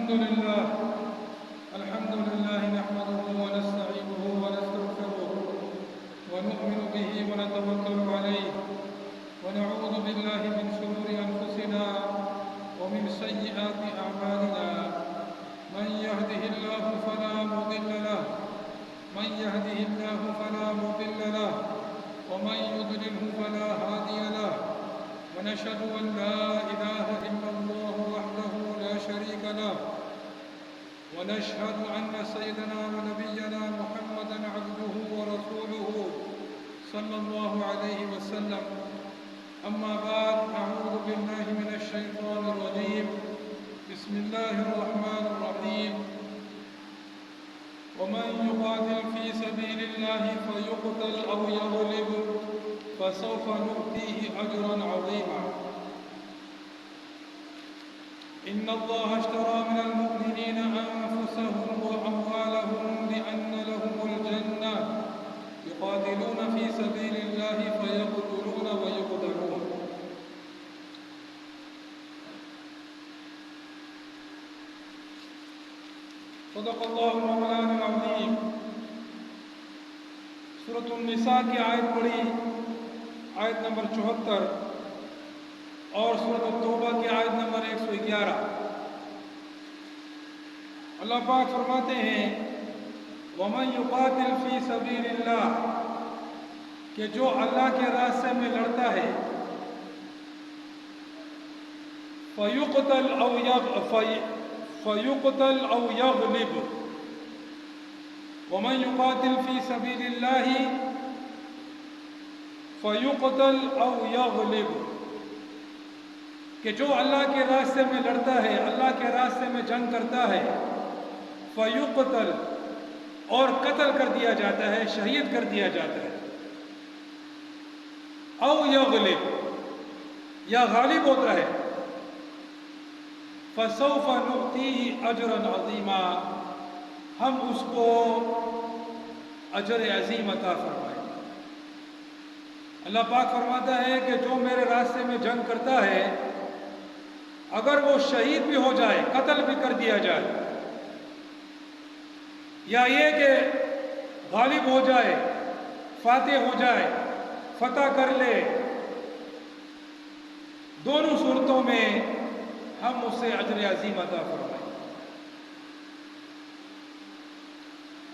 الحمد لله نحمده ونستعينه ونستغفره ونؤمن به ونتوكل عليه ونعوذ بالله من شرور أنفسنا ومن سيئات أعمالنا من يهده الله فلا مضل له ومن يضلله فلا هادي له ونشهد أن لا إله إلا الله وحده لا شريك له ونشهد أن سيدنا ونبينا محمدا عبده ورسوله صلى الله عليه وسلم. أما بعد، أعوذ بالله من الشيطان الرجيم. بسم الله الرحمن الرحيم. ومن يقاتل في سبيل الله فيقتل أو يغلب فسوف نؤتيه أجرا عظيما. إن الله اشترى من المؤمنين أنفسهم وأموالهم بأن لهم الجنة يقاتلون في سبيل الله فيقتلون ويقتلون. صدق الله مولانا العظيم. سورۃ النساء کی آیت پڑھی، آیت نمبر 74، اور سورۃ التوبہ کی آیت نمبر 111۔ اللہ پاک فرماتے ہیں وَمَن يُقَاتِلْ فِي سَبِيلِ اللَّهِ، کہ جو اللہ کے راستے میں لڑتا ہے، فَيُقْتَلْ أَوْ يَغْلِبْ، وَمَن يُقَاتِلْ فِي سَبِيلِ اللَّهِ فَيُقْتَلْ أَوْ يَغْلِبْ، کہ جو اللہ کے راستے میں لڑتا ہے، اللہ کے راستے میں جنگ کرتا ہے، فَيُقْتَلْ، اور قتل کر دیا جاتا ہے، شہید کر دیا جاتا ہے، أَوْ يَغْلِبْ، یا غالب ہوتا ہے، فَسَوْفَ نُؤْتِيهِ أَجْرًا عَظِيمًا، ہم اس کو اجر عظیم عطا فرمائیں گے۔ اللہ پاک فرماتا ہے کہ جو میرے راستے میں جنگ کرتا ہے، اگر وہ شہید بھی ہو جائے، قتل بھی کر دیا جائے، یا یہ کہ غالب ہو جائے، فاتح ہو جائے، فتح کر لے، دونوں صورتوں میں ہم اس سے اجر عظیم عطا فرمائیں۔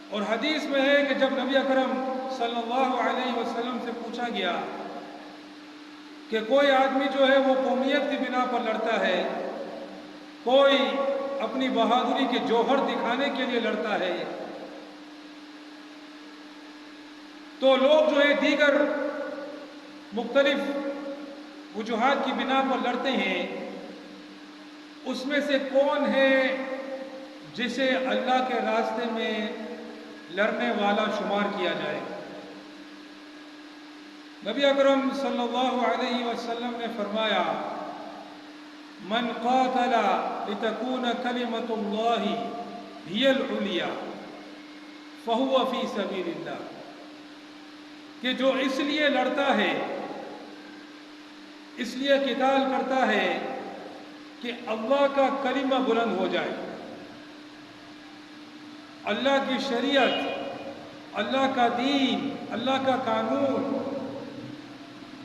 اور حدیث میں ہے کہ جب نبی اکرم صلی اللہ علیہ وسلم سے پوچھا گیا کہ کوئی آدمی جو ہے وہ قومیت کی بنا پر لڑتا ہے، کوئی اپنی بہادری کے جوہر دکھانے کے لیے لڑتا ہے، تو لوگ جو ہے دیگر مختلف وجوہات کی بنا پر لڑتے ہیں، اس میں سے کون ہے جسے اللہ کے راستے میں لڑنے والا شمار کیا جائے؟ نبی اکرم صلی اللہ علیہ وسلم نے فرمایا من قاتل لتکون کلمۃ اللہ ہی العلیٰ فہو فی سبیل اللہ، کہ جو اس لیے لڑتا ہے، اس لیے قتال کرتا ہے کہ اللہ کا کلمہ بلند ہو جائے، اللہ کی شریعت، اللہ کا دین، اللہ کا قانون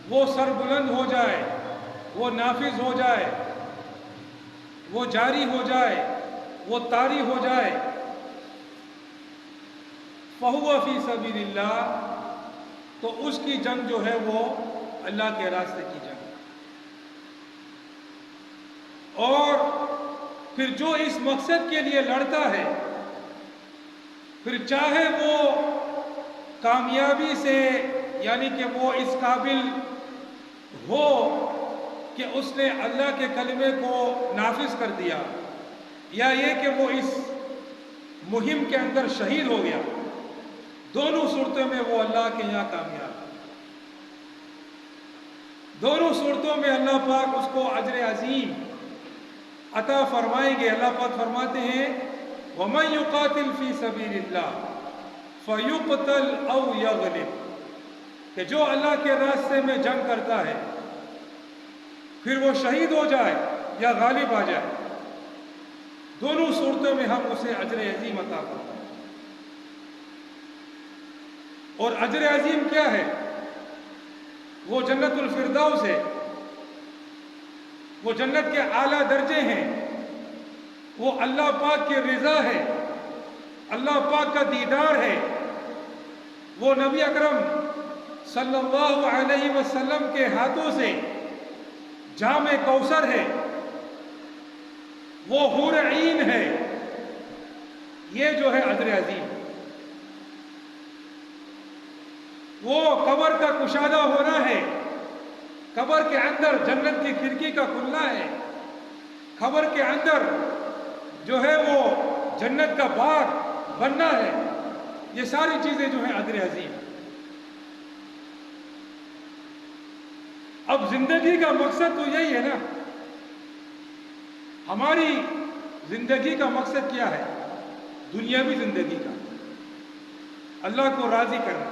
وہ سر بلند ہو جائے، وہ نافذ ہو جائے، وہ جاری ہو جائے، وہ طاری ہو جائے، فہو فی سبیل اللہ، تو اس کی جنگ جو ہے وہ اللہ کے راستے کی جنگ۔ اور پھر جو اس مقصد کے لیے لڑتا ہے، پھر چاہے وہ کامیابی سے، یعنی کہ وہ اس قابل ہو کہ اس نے اللہ کے کلمے کو نافذ کر دیا، یا یہ کہ وہ اس مہم کے اندر شہید ہو گیا، دونوں صورتوں میں وہ اللہ کے یہاں کامیاب ہے، دونوں صورتوں میں اللہ پاک اس کو اجر عظیم عطا فرمائیں گے۔ اللہ پاک فرماتے ہیں وَمَن يُقَاتِلْ فِي سَبِيلِ اللَّهِ فَيُقْتَلْ أَوْ يَغْلِبْ، کہ جو اللہ کے راستے میں جنگ کرتا ہے، پھر وہ شہید ہو جائے یا غالب آ جائے، دونوں صورتوں میں ہم اسے اجر عظیم عطا کرتے ہیں۔ اور اجر عظیم کیا ہے؟ وہ جنت الفردوس ہے، وہ جنت کے اعلیٰ درجے ہیں، وہ اللہ پاک کی رضا ہے، اللہ پاک کا دیدار ہے، وہ نبی اکرم صلی اللہ علیہ وسلم کے ہاتھوں سے جام کوثر ہے، وہ حور عین ہے۔ یہ جو ہے اجر عظیم، وہ قبر کا کشادہ ہونا ہے، قبر کے اندر جنت کی کھڑکی کا کھلنا ہے، قبر کے اندر جو ہے وہ جنت کا باغ بننا ہے۔ یہ ساری چیزیں جو ہیں اجر عظیم۔ اب زندگی کا مقصد تو یہی ہے نا، ہماری زندگی کا مقصد کیا ہے؟ دنیاوی زندگی کا اللہ کو راضی کرنا۔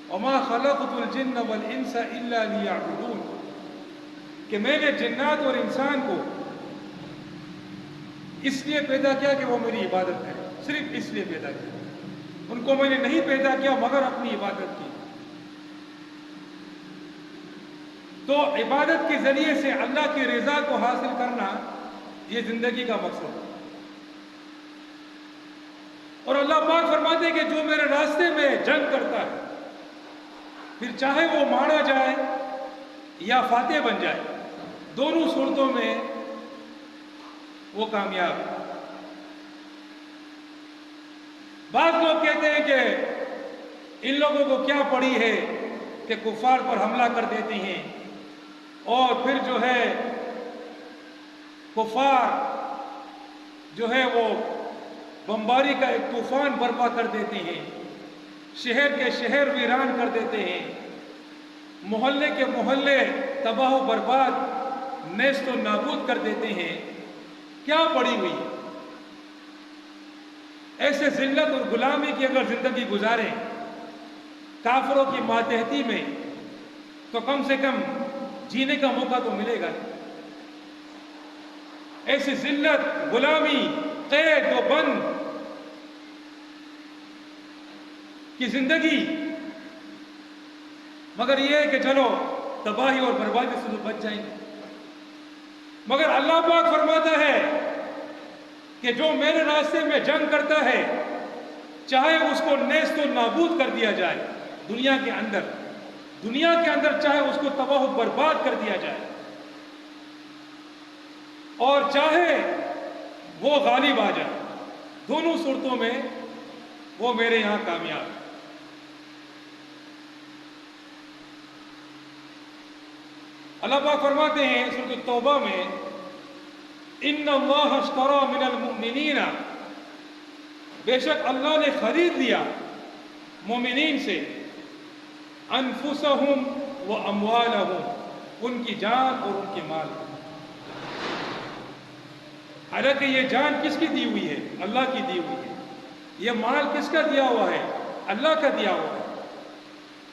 وما خلقت الجن والانس الا ليعبدون، کہ میں نے جنات اور انسان کو اس لیے پیدا کیا کہ وہ میری عبادت کرے، صرف اس لیے پیدا کیا۔ ان کو میں نے نہیں پیدا کیا مگر اپنی عبادت کی۔ تو عبادت کے ذریعے سے اللہ کی رضا کو حاصل کرنا یہ زندگی کا مقصد ہے۔ اور اللہ پاک فرماتے ہیں کہ جو میرے راستے میں جنگ کرتا ہے، پھر چاہے وہ مارا جائے یا فاتح بن جائے، دونوں صورتوں میں وہ کامیاب ہے۔ بعض لوگ کہتے ہیں کہ ان لوگوں کو کیا پڑی ہے کہ کفار پر حملہ کر دیتے ہیں اور پھر جو ہے کفار جو ہے وہ بمباری کا ایک طوفان برپا کر دیتے ہیں، شہر کے شہر ویران کر دیتے ہیں، محلے کے محلے تباہ و برباد نیست و نابود کر دیتے ہیں۔ کیا پڑی ہوئی ہے؟ ایسے ذلت اور غلامی کی اگر زندگی گزاریں کافروں کی ماتحتی میں تو کم سے کم جینے کا موقع تو ملے گا۔ ایسی ذلت، غلامی، قید و بند کی زندگی، مگر یہ ہے کہ چلو تباہی اور بربادی سے تو بچ جائیں گے۔ مگر اللہ پاک فرماتا ہے کہ جو میرے راستے میں جنگ کرتا ہے، چاہے اس کو نیست و نابود کر دیا جائے دنیا کے اندر چاہے اس کو تباہ و برباد کر دیا جائے، اور چاہے وہ غالب آ جائے، دونوں صورتوں میں وہ میرے یہاں کامیاب ہے۔ اللہ پاک فرماتے ہیں سورۃ التوبہ میں، ان اللہ اشتری من المؤمنین، بے شک اللہ نے خرید لیا مومنین سے، انفسہم و اموالہم، ان کی جان اور ان کے مال۔ حالانکہ یہ جان کس کی دی ہوئی ہے؟ اللہ کی دی ہوئی ہے۔ یہ مال کس کا دیا ہوا ہے؟ اللہ کا دیا ہوا ہے۔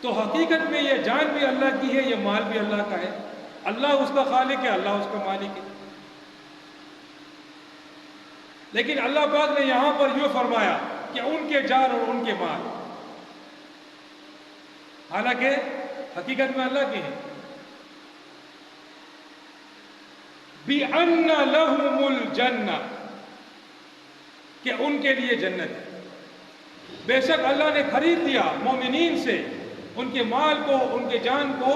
تو حقیقت میں یہ جان بھی اللہ کی ہے، یہ مال بھی اللہ کا ہے۔ اللہ اس کا خالق ہے، اللہ اس کا مالک ہے۔ لیکن اللہ پاک نے یہاں پر یوں فرمایا کہ ان کے جان اور ان کے مال، حالانکہ حقیقت میں اللہ کے ہیں۔ بِأَنَّ لَهُمُ الْجَنَّةَ، کہ ان کے لیے جنت ہے۔ بے شک اللہ نے خرید لیا مومنین سے ان کے مال کو، ان کے جان کو،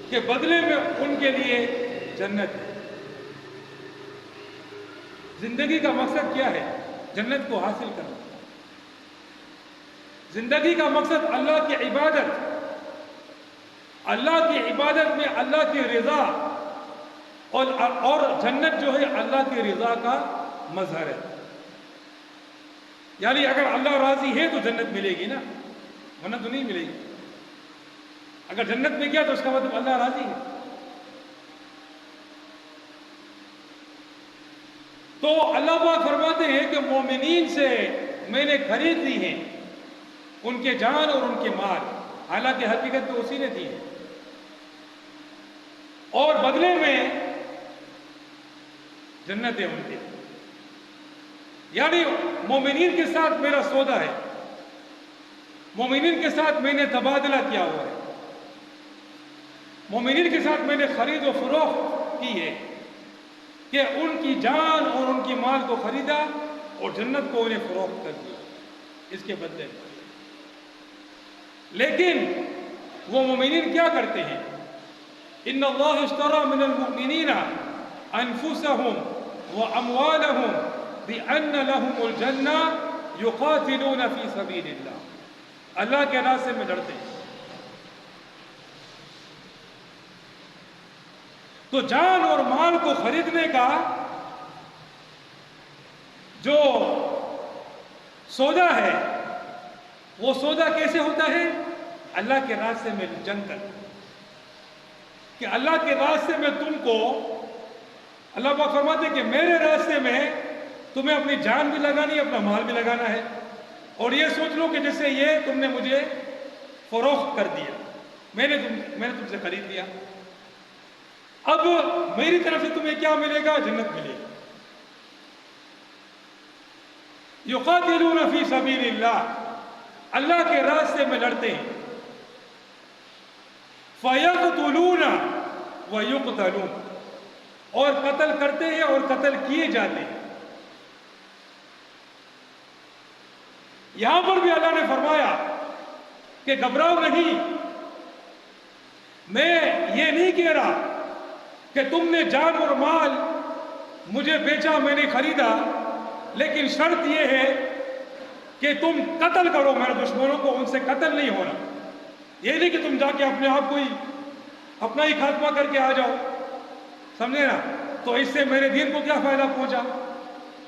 کہ بدلے میں ان کے لیے جنت ہے۔ زندگی کا مقصد کیا ہے؟ جنت کو حاصل کرنا۔ زندگی کا مقصد اللہ کی عبادت، اللہ کی عبادت میں اللہ کی رضا، اور جنت جو ہے اللہ کی رضا کا مظہر ہے۔ یعنی اگر اللہ راضی ہے تو جنت ملے گی نا، ورنہ تو نہیں ملے گی۔ اگر جنت میں گیا تو اس کا مطلب اللہ راضی ہے۔ تو اللہ پاک فرماتے ہیں کہ مومنین سے میں نے خرید لی ہیں ان کے جان اور ان کے مال، حالانکہ حقیقت تو اسی نے دی ہے، اور بدلے میں جنت ہے ان کے۔ یعنی مومنین کے ساتھ میرا سودا ہے، مومنین کے ساتھ میں نے تبادلہ کیا ہوا ہے، مومنین کے ساتھ میں نے خرید و فروخت کی ہے کہ ان کی جان اور ان کی مال کو خریدا اور جنت کو انہیں فروخت کر دیا اس کے بدلے میں۔ لیکن وہ مومنین کیا کرتے ہیں؟ ان اللہ اشترى من المؤمنین انفسهم واموالهم بان لهم الجنہ یقاتلون فی سبیل اللہ، اللہ کے راستے میں لڑتے ہیں۔ تو جان اور مال کو خریدنے کا جو سودا ہے وہ سودا کیسے ہوتا ہے؟ اللہ کے راستے میں جنگ کر کہ اللہ کے راستے میں تم کو، اللہ پاک فرماتے ہیں کہ میرے راستے میں تمہیں اپنی جان بھی لگانی ہے، اپنا مال بھی لگانا ہے، اور یہ سوچ لو کہ جیسے یہ تم نے مجھے فروخت کر دیا، میں نے تم سے خرید لیا، اب میری طرف سے تمہیں کیا ملے گا؟ جنت ملے گی۔ یقاتلون فی سبیل اللہ، اللہ کے راستے میں لڑتے ہیں، فیقتلون ویقتلون، اور قتل کرتے ہیں اور قتل کیے جاتے ہیں۔ یہاں پر بھی اللہ نے فرمایا کہ گھبراؤ نہیں، میں یہ نہیں کہہ رہا کہ تم نے جان اور مال مجھے بیچا، میں نے خریدا، لیکن شرط یہ ہے کہ تم قتل کرو میرے دشمنوں کو، ان سے قتل نہیں ہونا۔ یہ نہیں کہ تم جا کے اپنے آپ کو ہی اپنا ہی خاتمہ کر کے آ جاؤ، سمجھے نا؟ تو اس سے میرے دین کو کیا فائدہ پہنچا،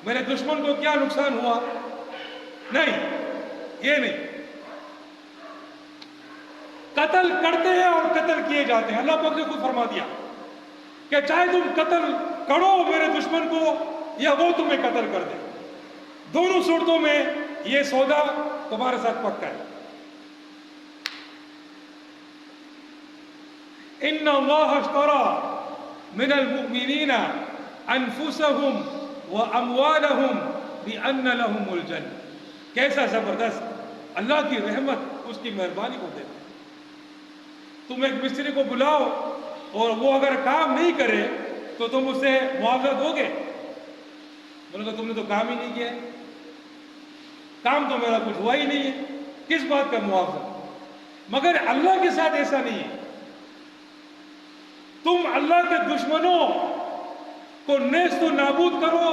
میرے دشمن کو کیا نقصان ہوا؟ نہیں، یہ نہیں، قتل کرتے ہیں اور قتل کیے جاتے ہیں۔ اللہ پاک نے خود فرما دیا کہ چاہے تم قتل کرو میرے دشمن کو یا وہ تمہیں قتل کر دے، دونوں صورتوں میں یہ سودا تمہارے ساتھ پکا ہے۔ ان اللہ اشترى من المؤمنین انفسهم واموالهم بان لهم الجنہ۔ کیسا زبردست اللہ کی رحمت، اس کی مہربانی کو دیتے۔ تم ایک مستری کو بلاؤ اور وہ اگر کام نہیں کرے تو تم اسے معاوضہ دو گے؟ بولے کہ تم نے تو کام ہی نہیں کیا، کام تو میرا کچھ ہوا ہی نہیں ہے، کس بات کا معاوضہ؟ مگر اللہ کے ساتھ ایسا نہیں ہے، تم اللہ کے دشمنوں کو نیست و نابود کرو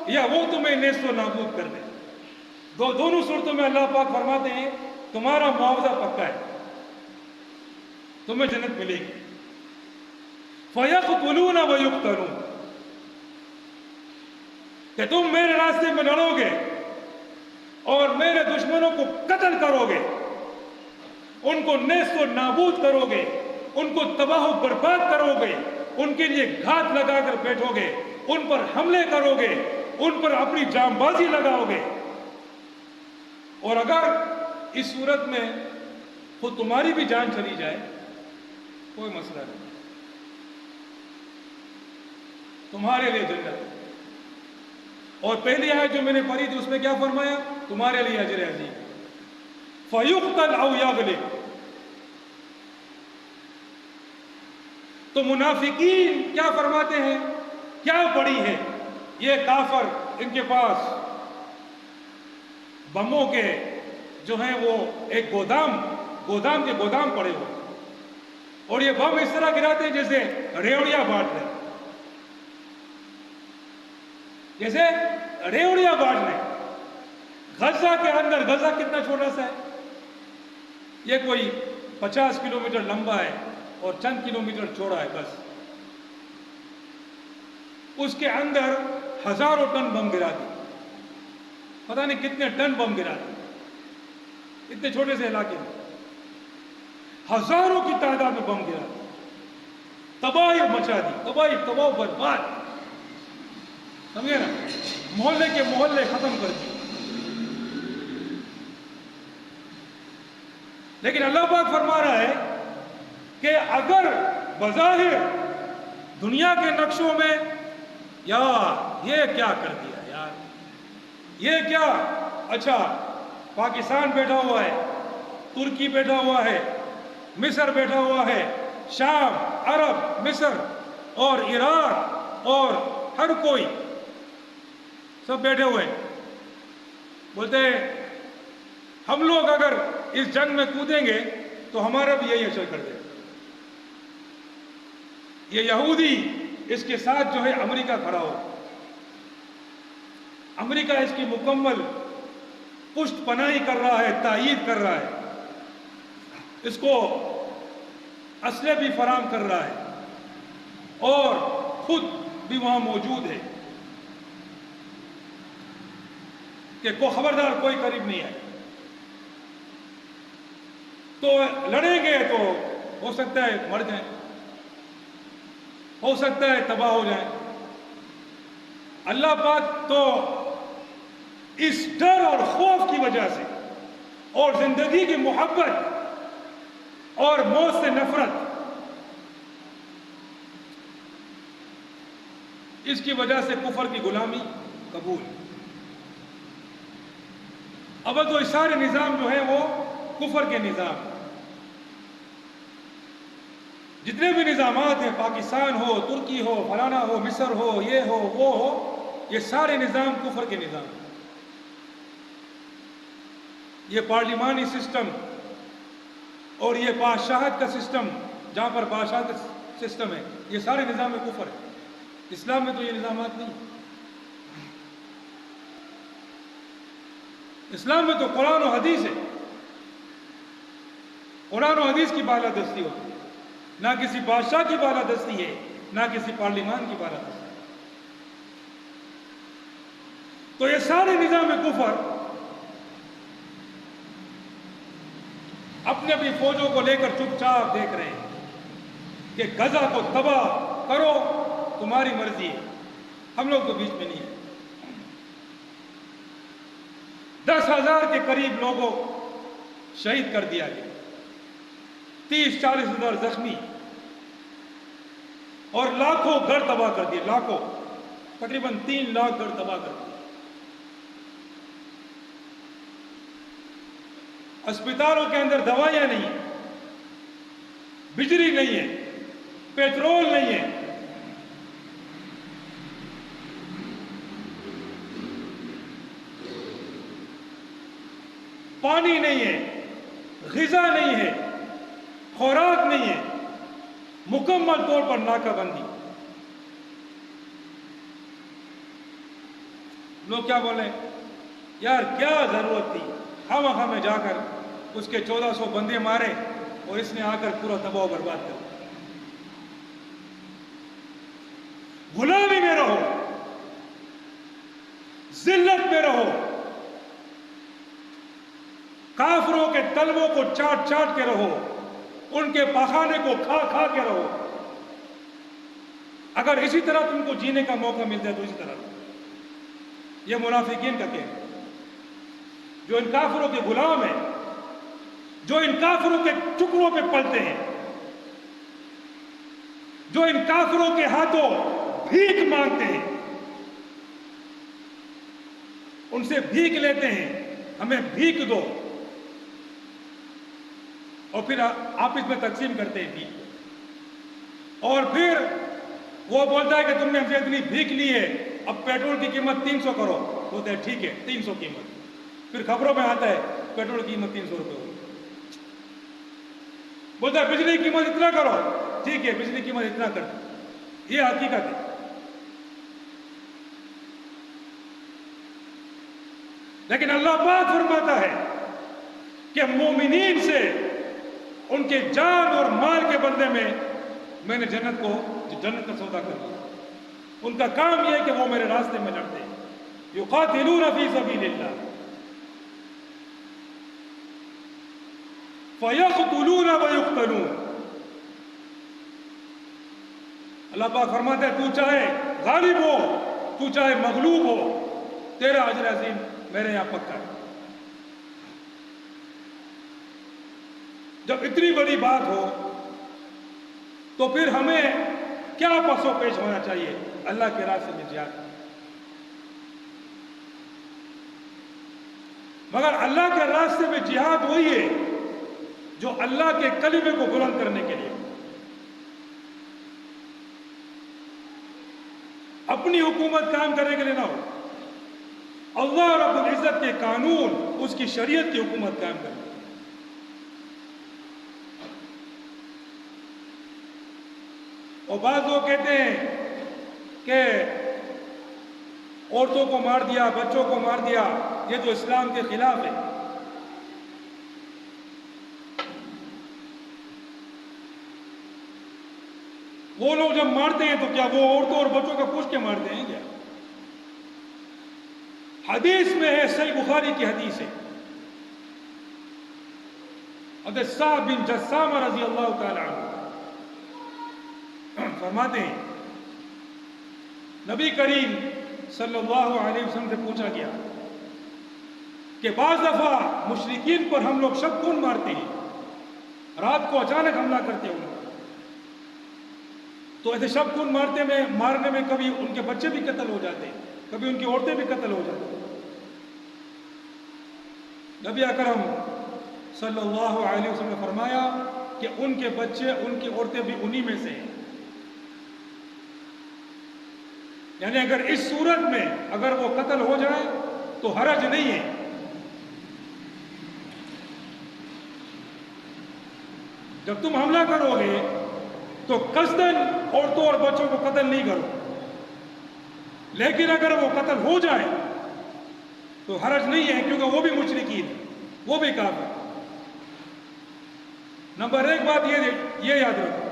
یا وہ تمہیں نیست و نابود کر دے، دونوں صورتوں میں اللہ پاک فرماتے ہیں تمہارا معاوضہ پکا ہے، تمہیں جنت ملے گی۔ فَيَقْتُلُونَ وَيُقْتَلُونَ، کہ تم میرے راستے میں لڑو گے اور میرے دشمنوں کو قتل کرو گے، ان کو نیست و نابود کرو گے، ان کو تباہ و برباد کرو گے، ان کے لیے گھات لگا کر بیٹھو گے، ان پر حملے کرو گے، ان پر اپنی جان بازی لگاؤ گے، اور اگر اس صورت میں خود تمہاری بھی جان چلی جائے کوئی مسئلہ نہیں، تمہارے لیے جنت۔ اور پہلی آیت جو میں نے پڑھی تھی اس میں کیا فرمایا؟ تمہارے لیے اجر عظیم، فَيُقْتَلْ أَوْ يَغْلِبْ۔ تو منافقین کیا فرماتے ہیں؟ کیا پڑی ہے یہ کافر، ان کے پاس بموں کے جو ہیں وہ ایک گودام کے گودام پڑے ہوئے، اور یہ بم اس طرح گراتے ہیں جیسے ریوڑیاں بانٹ لیں، جیسے ریوڑیاں بانٹ لیں۔ غزہ کے اندر، غزہ کتنا چھوٹا سا ہے، یہ کوئی 50 کلومیٹر لمبا ہے اور چند کلومیٹر چوڑا ہے بس، اس کے اندر ہزاروں ٹن بم گرا دی، پتہ نہیں کتنے ٹن بم گرا دی، اتنے چھوٹے سے علاقے میں ہزاروں کی تعداد میں بم گرا دی، تباہی مچا دی، تباہ برباد، سمجھے نا؟ محلے کے محلے ختم کر دیے۔ لیکن اللہ پاک فرما رہا ہے کہ اگر بظاہر دنیا کے نقشوں میں یار یہ کیا کر دیا یار، یہ کیا؟ اچھا پاکستان بیٹھا ہوا ہے، ترکی بیٹھا ہوا ہے، مصر بیٹھا ہوا ہے، شام، عرب، مصر اور عراق اور ہر کوئی سب بیٹھے ہوئے ہیں۔ بولتے ہیں ہم لوگ اگر اس جنگ میں کودیں گے تو ہمارا بھی یہی اثر کر دے گا۔ یہ یہودی اس کے ساتھ جو ہے امریکہ کھڑا ہو، امریکہ اس کی مکمل پشت پناہی کر رہا ہے، تائید کر رہا ہے، اس کو اسلحے بھی فراہم کر رہا ہے اور خود بھی وہاں موجود ہے کہ خبردار کوئی قریب نہیں ہے۔ تو لڑیں گے تو ہو سکتا ہے مر جائیں، ہو سکتا ہے تباہ ہو جائیں۔ اللہ پاک تو اس ڈر اور خوف کی وجہ سے اور زندگی کی محبت اور موت سے نفرت، اس کی وجہ سے کفر کی غلامی قبول۔ اب تو سارے نظام جو ہیں وہ کفر کے نظام، جتنے بھی نظامات ہیں، پاکستان ہو، ترکی ہو، فلانا ہو، مصر ہو، یہ ہو وہ ہو، یہ سارے نظام کفر کے نظام ہیں۔ یہ پارلیمانی سسٹم اور یہ بادشاہت کا سسٹم، جہاں پر بادشاہت کا سسٹم ہے، یہ سارے نظام کفر ہے۔ اسلام میں تو یہ نظامات نہیں۔ اسلام میں تو قرآن و حدیث ہے، قرآن و حدیث کی بالادستی ہوتی ہے، نہ کسی بادشاہ کی بالادستی ہے، نہ کسی پارلیمان کی بالادستی۔ تو یہ سارے نظام کفر اپنے اپنی فوجوں کو لے کر چپ چاپ دیکھ رہے ہیں کہ غزہ کو تباہ کرو، تمہاری مرضی ہے، ہم لوگ تو بیچ میں نہیں ہیں۔ 10,000 کے قریب لوگوں شہید کر دیا گیا، 30-40 ہزار زخمی اور لاکھوں گھر تباہ کر دیے، لاکھوں، تقریباً 3 لاکھ گھر تباہ کر دیے۔ اسپتالوں کے اندر دوائیاں نہیں ہیں، بجلی نہیں ہے، پیٹرول نہیں ہے، پانی نہیں ہے، غذا نہیں ہے، خوراک نہیں ہے، مکمل طور پر ناکہ بندی۔ لوگ کیا بولیں، یار کیا ضرورت تھی خواہ میں جا کر اس کے 1400 بندے مارے اور اس نے آ کر پورا تباہ و برباد کر دیا۔ غلامی میں رہو، ذلت میں رہو، کافروں کے تلووں کو چاٹ چاٹ کے رہو، ان کے پخانے کو کھا کھا کے رہو۔ اگر اسی طرح تم کو جینے کا موقع ملتا ہے تو اسی طرح۔ یہ منافقین کا کہنا ہے، جو ان کافروں کے غلام ہیں، جو ان کافروں کے ٹکڑوں پہ پلتے ہیں، جو ان کافروں کے ہاتھوں بھیک مانگتے ہیں، ان سے بھیک لیتے ہیں، ہمیں بھیک دو، اور پھر آپس میں تقسیم کرتے ہیں بھیک، اور پھر وہ بولتا ہے کہ تم نے ہم سے اتنی بھیک لی ہے، اب پیٹرول کی قیمت 300 کرو، بولتا ہے ٹھیک ہے 300 قیمت، پھر خبروں میں آتا ہے پیٹرول کی قیمت 300 روپے ہوگی، بولتا ہے بجلی کی قیمت اتنا کرو، ٹھیک ہے بجلی کی قیمت اتنا کر دو۔ یہ حقیقت ہے۔ لیکن اللہ پاک فرماتا ہے کہ مومنین سے ان کے جان اور مال کے بدلے میں نے جنت کا سودا کر لیا۔ ان کا کام یہ ہے کہ وہ میرے راستے میں لڑتے ہیں، یقاتلون فی سبیل اللہ فیقتلون ویقتلون۔ اللہ پاک فرماتا ہے تو چاہے غالب ہو، تو چاہے مغلوب ہو، تیرا اجر عظیم میرے یہاں پکا ہے۔ جب اتنی بڑی بات ہو تو پھر ہمیں کیا پس و پیش ہونا چاہیے؟ اللہ کے راستے میں جہاد۔ مگر اللہ کے راستے میں جہاد وہی ہے جو اللہ کے کلمے کو بلند کرنے کے لیے، اپنی حکومت قائم کرنے کے لیے نہ ہو، اللہ رب العزت کے قانون، اس کی شریعت کی حکومت قائم کرنے کے لیے۔ اور بعض لوگ کہتے ہیں کہ عورتوں کو مار دیا، بچوں کو مار دیا، یہ تو اسلام کے خلاف ہے۔ وہ لوگ جب مارتے ہیں تو کیا وہ عورتوں اور بچوں کا پوچھ کے مارتے ہیں کیا؟ حدیث میں ہے، صحیح بخاری کی حدیث ہے، حضرت صاحب بن جسامہ رضی اللہ تعالی عنہ فرماتے ہیں نبی کریم صلی اللہ علیہ وسلم سے پوچھا گیا کہ بعض دفعہ مشرکین پر ہم لوگ شب کون مارتے ہیں، رات کو اچانک حملہ کرتے ہیں، تو ایسے شب کون مارنے میں کبھی ان کے بچے بھی قتل ہو جاتے ہیں، کبھی ان کی عورتیں بھی قتل ہو جاتی ہیں۔ نبی اکرم صلی اللہ علیہ وسلم نے فرمایا کہ ان کے بچے، ان کی عورتیں بھی انہی میں سے ہیں، یعنی اگر اس صورت میں اگر وہ قتل ہو جائے تو حرج نہیں ہے۔ جب تم حملہ کرو گے تو قصداً عورتوں اور بچوں کو قتل نہیں کرو، لیکن اگر وہ قتل ہو جائے تو حرج نہیں ہے، کیونکہ وہ بھی مشرکین ہیں، وہ بھی کافر ہیں۔ نمبر ایک بات یہ یاد رکھو۔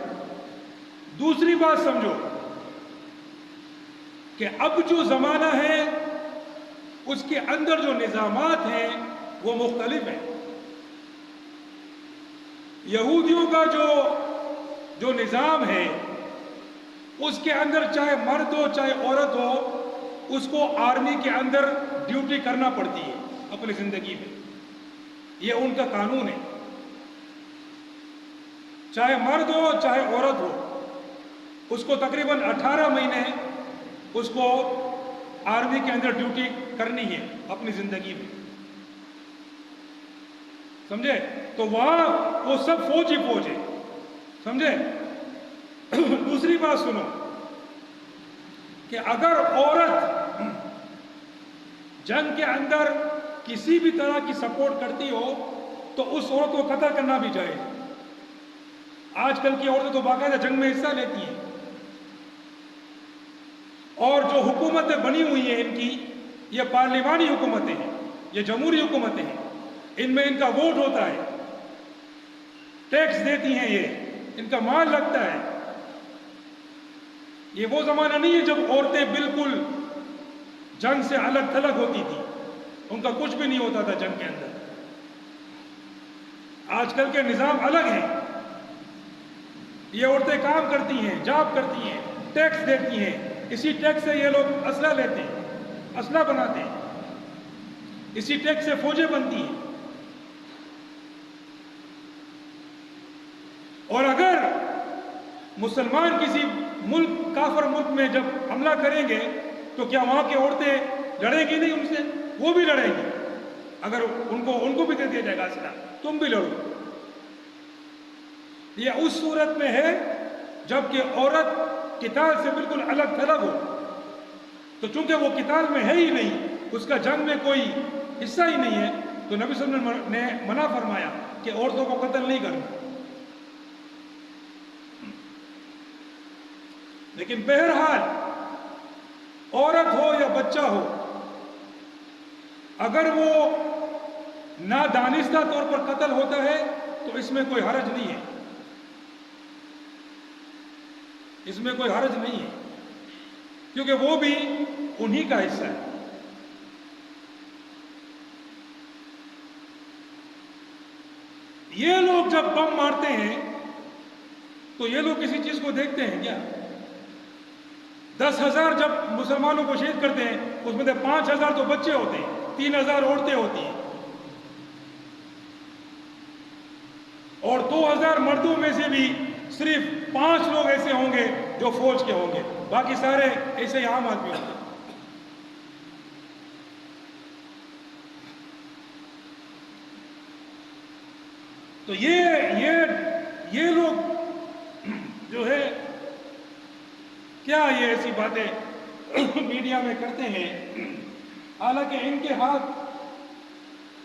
دوسری بات سمجھو کہ اب جو زمانہ ہے اس کے اندر جو نظامات ہیں وہ مختلف ہیں۔ یہودیوں کا جو نظام ہے اس کے اندر چاہے مرد ہو چاہے عورت ہو، اس کو آرمی کے اندر ڈیوٹی کرنا پڑتی ہے اپنی زندگی میں، یہ ان کا قانون ہے۔ چاہے مرد ہو چاہے عورت ہو، اس کو تقریباً 18 مہینے اس کو آرمی کے اندر ڈیوٹی کرنی ہے اپنی زندگی میں، سمجھے؟ تو وہاں وہ سب فوج ہی فوج ہے، سمجھے؟ دوسری بات سنو کہ اگر عورت جنگ کے اندر کسی بھی طرح کی سپورٹ کرتی ہو تو اس عورت کو قتل کرنا بھی چاہیے۔ آج کل کی عورتیں تو باقاعدہ جنگ میں حصہ لیتی ہیں، اور جو حکومتیں بنی ہوئی ہیں ان کی، یہ پارلیمانی حکومتیں ہیں، یہ جمہوری حکومتیں ہیں، ان میں ان کا ووٹ ہوتا ہے، ٹیکس دیتی ہیں، یہ ان کا مال لگتا ہے۔ یہ وہ زمانہ نہیں ہے جب عورتیں بالکل جنگ سے الگ تھلگ ہوتی تھی، ان کا کچھ بھی نہیں ہوتا تھا جنگ کے اندر۔ آج کل کے نظام الگ ہیں، یہ عورتیں کام کرتی ہیں، جاب کرتی ہیں، ٹیکس دیتی ہیں، اسی ٹیکس سے یہ لوگ اسلحہ لیتے ہیں، اسلحہ بناتے ہیں، اسی ٹیکس سے فوجیں بنتی ہیں۔ اور اگر مسلمان کسی ملک، کافر ملک میں جب حملہ کریں گے تو کیا وہاں کی عورتیں لڑیں گی نہیں ان سے؟ وہ بھی لڑیں گی، اگر ان کو بھی دے دیا جائے گا اسلحہ، تم بھی لڑو۔ یہ اس صورت میں ہے جب کہ عورت قتال سے بالکل الگ تھلگ ہو، تو چونکہ وہ قتال میں ہے ہی نہیں، اس کا جنگ میں کوئی حصہ ہی نہیں ہے، تو نبی صلی اللہ علیہ وسلم نے منع فرمایا کہ عورتوں کو قتل نہیں کرنا۔ لیکن بہرحال عورت ہو یا بچہ ہو، اگر وہ نادانستہ طور پر قتل ہوتا ہے تو اس میں کوئی حرج نہیں ہے، اس میں کوئی حرج نہیں ہے، کیونکہ وہ بھی انہی کا حصہ ہے۔ یہ لوگ جب بم مارتے ہیں تو یہ لوگ کسی چیز کو دیکھتے ہیں کیا؟ 10,000 جب مسلمانوں کو شہید کرتے ہیں اس میں سے 5,000 تو بچے ہوتے ہیں، 3,000 عورتیں ہوتی ہیں، اور 2,000 مردوں میں سے بھی صرف 5 لوگ ایسے ہوں گے جو فوج کے ہوں گے، باقی سارے ایسے ہی عام آدمی ہوں گے۔ تو یہ لوگ جو ہے کیا یہ ایسی باتیں میڈیا میں کرتے ہیں، حالانکہ ان کے ہاتھ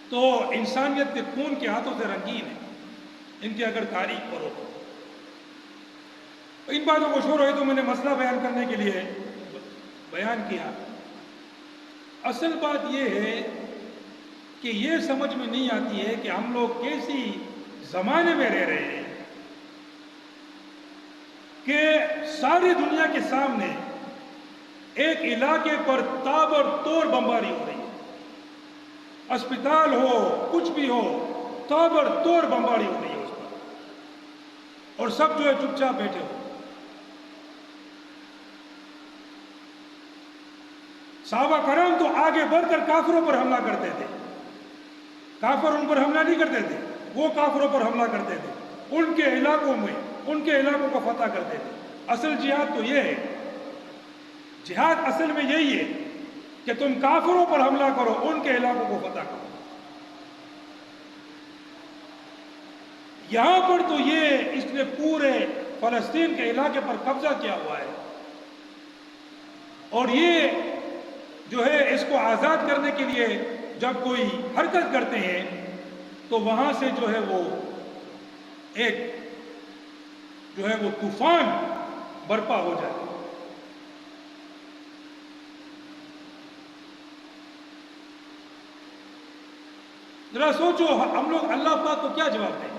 تو انسانیت کے خون کے ہاتھوں سے رنگین ہے، ان کی اگر تعریف کرو تو ان باتوں کو شروع ہوئی تو میں نے مسئلہ بیان کرنے کے لیے بیان کیا۔ اصل بات یہ ہے کہ یہ سمجھ میں نہیں آتی ہے کہ ہم لوگ کیسی زمانے میں رہ رہے ہیں کہ ساری دنیا کے سامنے ایک علاقے پر تابڑتوڑ بمباری ہو رہی ہے، اسپتال ہو کچھ بھی ہو تابڑتوڑ بمباری ہو رہی ہے اس پر، اور سب جو ہے چپ چاپ بیٹھے ہو۔ صحابہ کرام تو آگے بڑھ کر کافروں پر حملہ کرتے تھے، کافر ان پر حملہ نہیں کرتے تھے، وہ کافروں پر حملہ کرتے تھے، ان کے علاقوں میں ان کے علاقوں کو فتح کرتے تھے۔ اصل جہاد تو یہ ہے، جہاد اصل میں یہی ہے کہ تم کافروں پر حملہ کرو، ان کے علاقوں کو فتح کرو۔ یہاں پر تو یہ اس نے پورے فلسطین کے علاقے پر قبضہ کیا ہوا ہے، اور یہ جو ہے اس کو آزاد کرنے کے لیے جب کوئی حرکت کرتے ہیں تو وہاں سے جو ہے وہ ایک جو ہے وہ طوفان برپا ہو جاتا ہے۔ ذرا سوچو ہم لوگ اللہ پاک کو کیا جواب دیں؟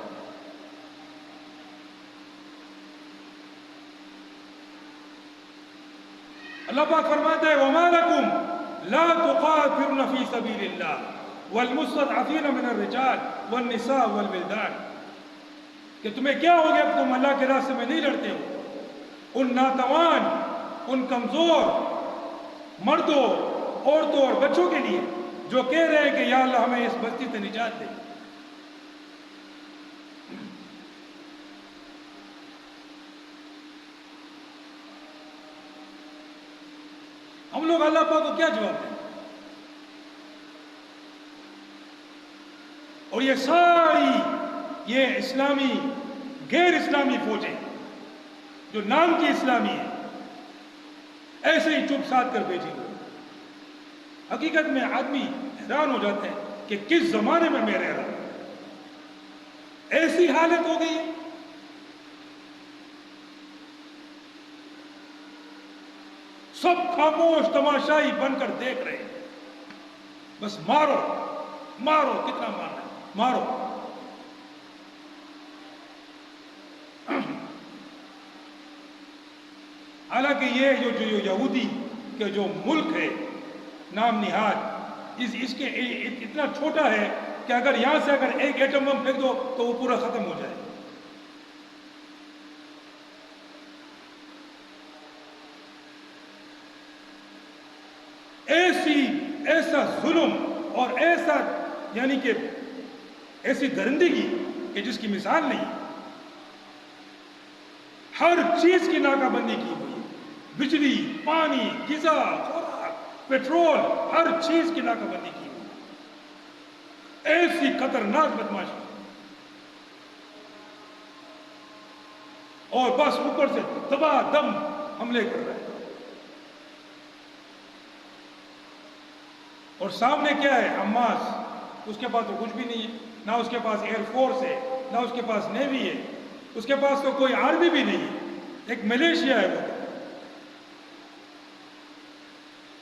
اللہ پاک فرماتا ہے وَمَا لَكُمْ لَا تُقَاتِلُونَ فِي سَبِيلِ اللَّهِ وَالْمُسْتَضْعَفِينَ مِنَ الرِّجَالِ وَالنِّسَاءِ وَالْوِلْدَانِ، کہ تمہیں کیا ہو گیا کہ تم اللہ کے راستے میں نہیں لڑتے ہو؟ ان ناتوان، ان کمزور مردوں، عورتوں اور بچوں کے لیے جو کہہ رہے ہیں کہ یا اللہ ہمیں اس بستی سے نجات دے۔ ہم لوگ اللہ پاک کو کیا جواب دیں؟ اور یہ ساری یہ اسلامی غیر اسلامی فوجیں جو نام کی اسلامی ہیں ایسے ہی چپ ساتھ کر بیٹھی ہوئی۔ حقیقت میں آدمی حیران ہو جاتے ہیں کہ کس زمانے میں رہ رہا ہوں، ایسی حالت ہو گئی ہے۔ سب خاموش تماشائی بن کر دیکھ رہے ہیں، بس مارو مارو، کتنا مارنا ہے مارو۔ حالانکہ یہ جو یہودی کے جو ملک ہے نام نہاد، اس کے اتنا چھوٹا ہے کہ اگر یہاں سے اگر ایک ایٹم بم پھینک دو تو وہ پورا ختم ہو جائے۔ ایسا ظلم اور ایسا یعنی کہ ایسی درندگی کہ جس کی مثال نہیں۔ ہر چیز کی ناکہ بندی کی ہوئی، بجلی، پانی، غذا، خوراک، پیٹرول، ہر چیز کی ناکہ بندی کی ہوئی۔ ایسی خطرناک بدماشی، اور بس اوپر سے دبا دم حملے کر رہے ہیں۔ اور سامنے کیا ہے؟ حماس، اس کے پاس تو کچھ بھی نہیں ہے، نہ اس کے پاس ایئر فورس ہے، نہ اس کے پاس نیوی ہے، اس کے پاس تو کوئی آرمی بھی نہیں ہے، ایک ملیشیا ہے وہ۔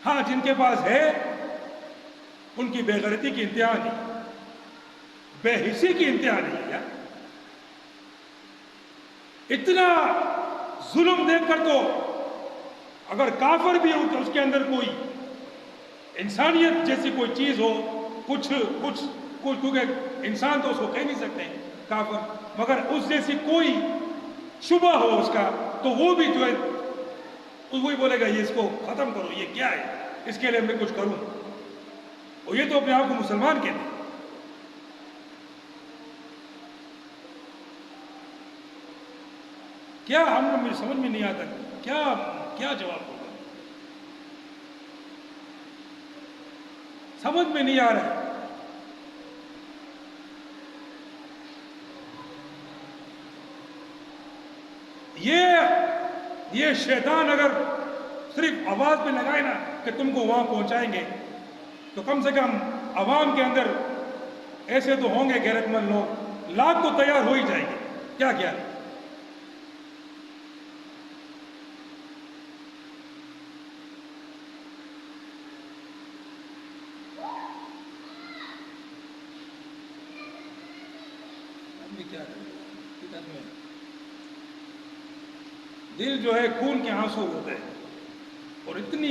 ہاں جن کے پاس ہے ان کی بے غیرتی کی انتہا نہیں، بے حسی کی انتہا نہیں ہے یار۔ اتنا ظلم دیکھ کر تو اگر کافر بھی ہو تو اس کے اندر کوئی انسانیت جیسی کوئی چیز ہو، کچھ کیونکہ انسان تو اس کو کہہ نہیں سکتے کافر، مگر اس جیسی کوئی شبہ ہو اس کا تو وہ بھی جو ہے وہی بولے گا یہ اس کو ختم کرو، یہ کیا ہے، اس کے لیے میں کچھ کروں۔ اور یہ تو اپنے آپ کو مسلمان کہتے ہیں۔ کیا ہم لوگ میری سمجھ میں نہیں آتا کیا جواب ہوگا، سمجھ میں نہیں آ رہا ہے۔ یہ شیطان اگر صرف آواز پہ لگائے نا کہ تم کو وہاں پہنچائیں گے، تو کم سے کم عوام کے اندر ایسے تو ہوں گے غیرت مند لوگ، لاکھ تو تیار ہو ہی جائیں گے. کیا کیا دل جو ہے خون کے آنسو ہوتے ہیں، اور اتنی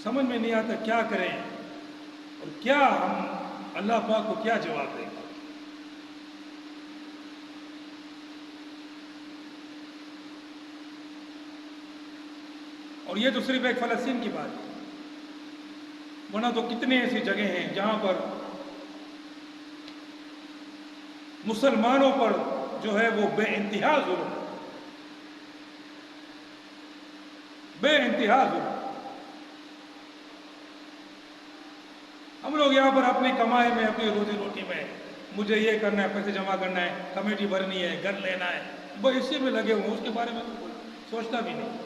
سمجھ میں نہیں آتا کیا کریں اور کیا ہم اللہ پاک کو کیا جواب دیں. اور یہ تو صرف ایک فلسطین کی بات ہے، ورنہ تو کتنے ایسی جگہیں ہیں جہاں پر مسلمانوں پر جو ہے وہ بے انتہا ظلم، بے انتہا ظلم. ہم لوگ یہاں پر اپنی کمائی میں، اپنی روزی روٹی میں، مجھے یہ کرنا ہے، پیسے جمع کرنا ہے، کمیٹی بھرنی ہے، گھر لینا ہے، بس اسی میں لگے ہوئے، اس کے بارے میں تو کوئی سوچتا بھی نہیں.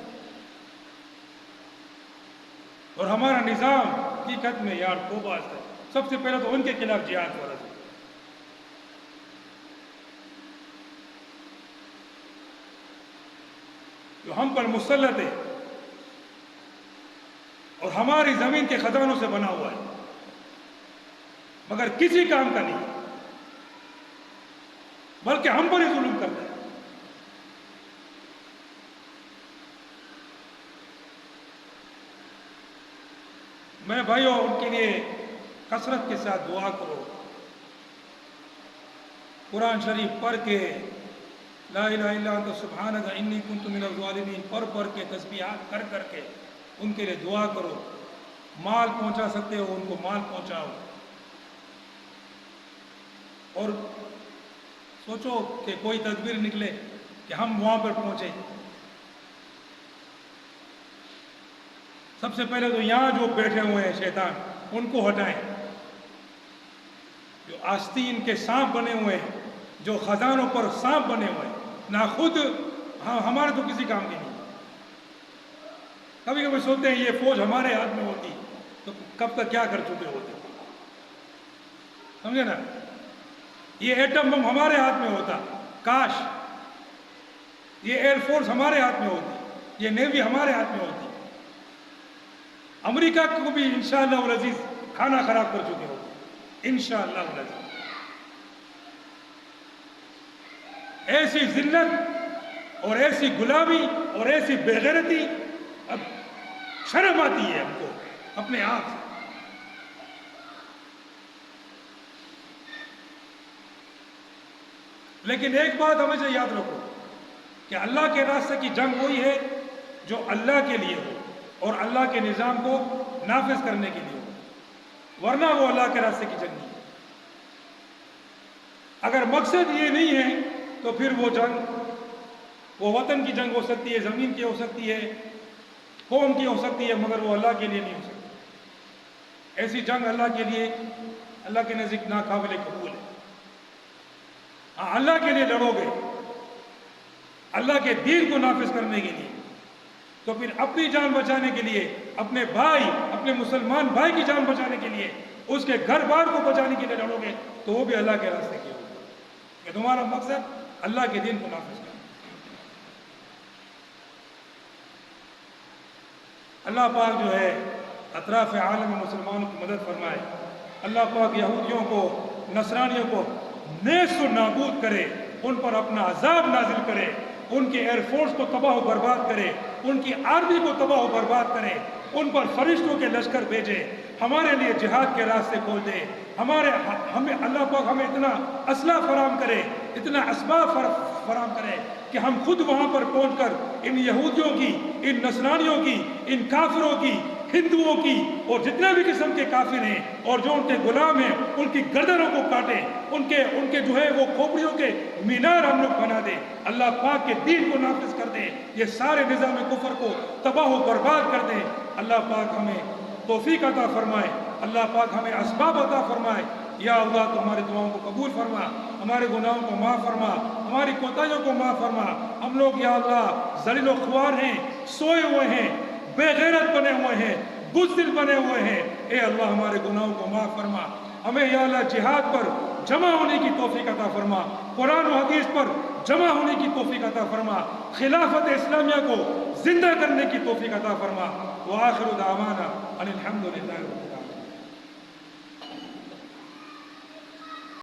اور ہمارا نظام حقیقت میں یار توبہ ہے، سب سے پہلے تو ان کے خلاف جہاد فرض ہے. جو ہم پر مسلط ہے اور ہماری زمین کے خزانوں سے بنا ہوا ہے، مگر کسی کام کا نہیں، بلکہ ہم پر ہی ظلم کرتا ہے. میں بھائیوں ان کے لیے کثرت کے ساتھ دعا کرو، قرآن شریف پڑھ کے، لا الہ الا انت سبحانک انی کنت من الظالمین پڑھ کے، تسبیحات کر کے ان کے لیے دعا کرو. مال پہنچا سکتے ہو ان کو مال پہنچاؤ، اور سوچو کہ کوئی تدبیر نکلے کہ ہم وہاں پر پہنچے. سب سے پہلے تو یہاں جو بیٹھے ہوئے ہیں شیطان، ان کو ہٹائیں، جو آستین کے سانپ بنے ہوئے ہیں، جو خزانوں پر سانپ بنے ہوئے ہیں، نہ خود ہمارے تو کسی کام کی نہیں. کبھی کبھی سوچتے ہیں یہ فوج ہمارے ہاتھ میں ہوتی تو کب تک کیا کر چکے ہوتے، سمجھے نا. یہ ایٹم بم ہمارے ہاتھ میں ہوتا، کاش. یہ ایئر فورس ہمارے ہاتھ میں ہوتی، یہ نیوی ہمارے ہاتھ میں ہوتی. امریکہ کو بھی انشاءاللہ العزیز کھانا خراب کر چکے ہوتے انشاءاللہ العزیز. ایسی ذلت اور ایسی غلامی اور ایسی بے غیرتی، اب شرم آتی ہے ہم کو اپنے آپ سے. لیکن ایک بات ہمیشہ یاد رکھو کہ اللہ کے راستے کی جنگ وہی ہے جو اللہ کے لیے ہو اور اللہ کے نظام کو نافذ کرنے کے لیے ہو، ورنہ وہ اللہ کے راستے کی جنگ نہیں ہے. اگر مقصد یہ نہیں ہے تو پھر وہ جنگ، وہ وطن کی جنگ ہو سکتی ہے، زمین کی ہو سکتی ہے، قوم کی ہو سکتی ہے، مگر وہ اللہ کے لیے نہیں ہو سکتی. ایسی جنگ اللہ کے لیے، اللہ کے نزدیک ناقابل قبول ہے. ہاں اللہ کے لیے لڑو گے، اللہ کے دین کو نافذ کرنے کے لیے، تو پھر اپنی جان بچانے کے لیے، اپنے بھائی، اپنے مسلمان بھائی کی جان بچانے کے لیے، اس کے گھر بار کو بچانے کے لیے لڑو گے تو وہ بھی اللہ کے راستے کی ہوگی کہ تمہارا مقصد اللہ کے دین کو نافذ کرنا. اللہ پاک جو ہے اطراف عالم مسلمانوں کی مدد فرمائے. اللہ پاک یہودیوں کو، نصرانیوں کو نیست و نابود کرے، ان پر اپنا عذاب نازل کرے، ان کے ایئر فورس کو تباہ و برباد کرے، ان کی آرمی کو تباہ و برباد کرے، ان پر فرشتوں کے لشکر بھیجے، ہمارے لیے جہاد کے راستے کھول دے. ہمیں اللہ پاک ہمیں اتنا اسلحہ فراہم کرے، اتنا اسباب فراہم کرے کہ ہم خود وہاں پر پہنچ کر ان یہودیوں کی، ان نصرانیوں کی، ان کافروں کی، ہندوؤں کی اور جتنے بھی قسم کے کافر ہیں اور جو ان کے غلام ہیں، ان کی گردنوں کو کاٹیں، ان کے جو ہے وہ کھوپڑیوں کے مینار ہم لوگ بنا دیں، اللہ پاک کے دین کو نافذ کر دیں، یہ سارے نظام کفر کو تباہ و برباد کر دیں. اللہ پاک ہمیں توفیق عطا فرمائے، اللہ پاک ہمیں اسباب عطا فرمائے، یا اللہ تو ہماری دعاؤں کو قبول فرما، ہمارے گناہوں کو معاف فرما، ہماری کوتاہیوں کو معاف فرما۔ ہم لوگ یا اللہ ذلیل و خوار ہیں، سوئے ہوئے ہیں، بے غیرت بنے ہوئے ہیں، بزدل بنے ہوئے ہیں، اے اللہ ہمارے گناہوں کو معاف فرما۔ ہمیں یا اللہ جہاد پر جمع ہونے کی توفیق عطا فرما، قرآن و حدیث پر جمع ہونے کی توفیق عطا فرما، خلافت اسلامیہ کو زندہ کرنے کی توفیق عطا فرما۔ وآخر دعوانا ان الحمد للہ رب العالمین۔